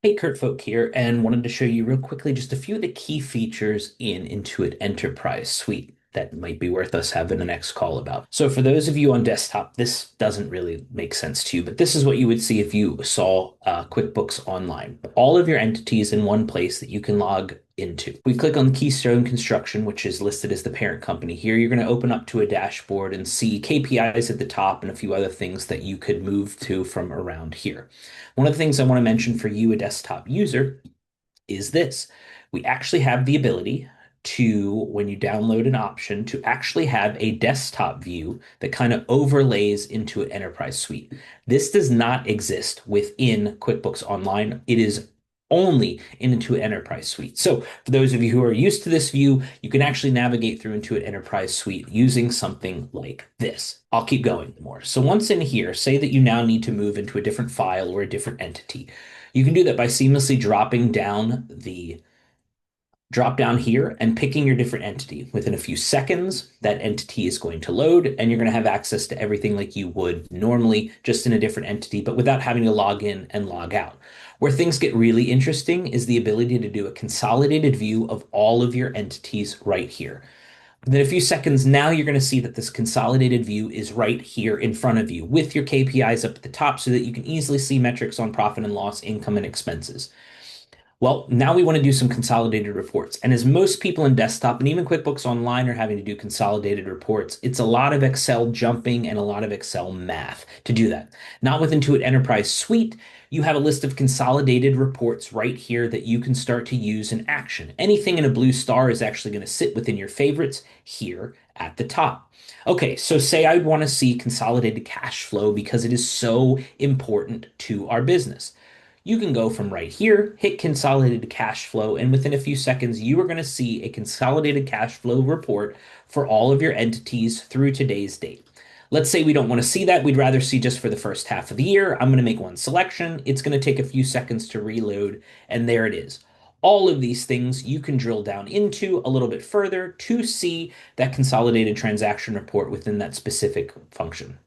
Hey, Kurt Folk here, and wanted to show you real quickly just a few of the key features in Intuit Enterprise Suite that might be worth us having a next call about. So for those of you on desktop, this doesn't really make sense to you, but this is what you would see if you saw QuickBooks Online. All of your entities in one place that you can log into. We click on Keystone Construction, which is listed as the parent company here. You're going to open up to a dashboard and see KPIs at the top and a few other things that you could move to from around here. One of the things I want to mention for you, a desktop user, is this. We actually have the ability to, when you download an option, to actually have a desktop view that kind of overlays into an enterprise suite. This does not exist within QuickBooks Online. It is only into an enterprise suite. So for those of you who are used to this view, you can actually navigate through into an enterprise suite using something like this. I'll keep going more. So once in here, say that you now need to move into a different file or a different entity. You can do that by seamlessly dropping down the drop down here and picking your different entity. Within a few seconds, that entity is going to load and you're going to have access to everything like you would normally, just in a different entity, but without having to log in and log out. Where things get really interesting is the ability to do a consolidated view of all of your entities right here. Within a few seconds, now you're going to see that this consolidated view is right here in front of you with your KPIs up at the top so that you can easily see metrics on profit and loss, income, and expenses. Well, now we want to do some consolidated reports. And as most people in desktop and even QuickBooks Online are having to do consolidated reports, it's a lot of Excel jumping and a lot of Excel math to do that. Not with Intuit Enterprise Suite, you have a list of consolidated reports right here that you can start to use in action. Anything in a blue star is actually going to sit within your favorites here at the top. Okay, so say I'd want to see consolidated cash flow because it is so important to our business. You can go from right here, hit consolidated cash flow, and within a few seconds, you are going to see a consolidated cash flow report for all of your entities through today's date. Let's say we don't want to see that. We'd rather see just for the first half of the year. I'm going to make one selection. It's going to take a few seconds to reload, and there it is. All of these things you can drill down into a little bit further to see that consolidated transaction report within that specific function.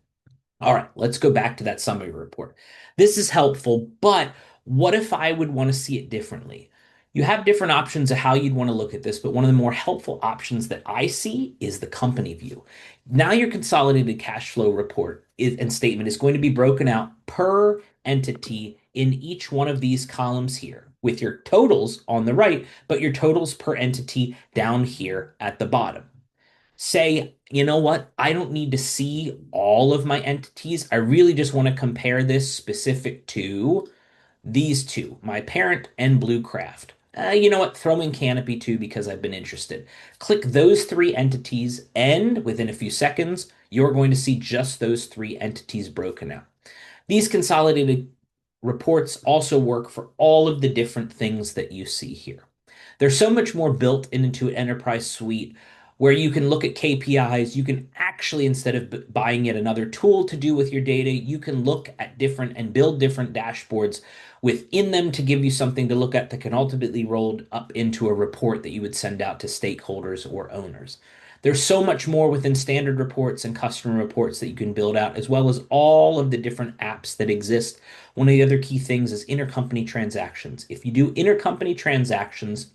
All right, let's go back to that summary report. This is helpful, but what if I would want to see it differently? You have different options of how you'd want to look at this, but one of the more helpful options that I see is the company view. Now your consolidated cash flow report and statement is going to be broken out per entity in each one of these columns here with your totals on the right, but your totals per entity down here at the bottom. Say, you know what? I don't need to see all of my entities. I really just want to compare this specific to these two, my parent and Bluecraft. You know what? Throw in Canopy too because I've been interested. Click those three entities, and within a few seconds, you're going to see just those three entities broken out. These consolidated reports also work for all of the different things that you see here. There's so much more built into an enterprise suite where you can look at KPIs. You can actually, instead of buying yet another tool to do with your data, you can look at different and build different dashboards within them to give you something to look at that can ultimately roll up into a report that you would send out to stakeholders or owners. There's so much more within standard reports and customer reports that you can build out, as well as all of the different apps that exist. One of the other key things is intercompany transactions. If you do intercompany transactions,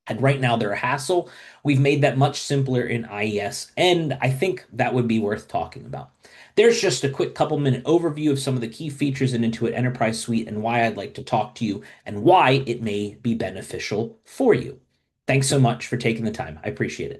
and right now they're a hassle, we've made that much simpler in IES, and I think that would be worth talking about. There's just a quick couple minute overview of some of the key features in Intuit Enterprise Suite and why I'd like to talk to you and why it may be beneficial for you. Thanks so much for taking the time. I appreciate it.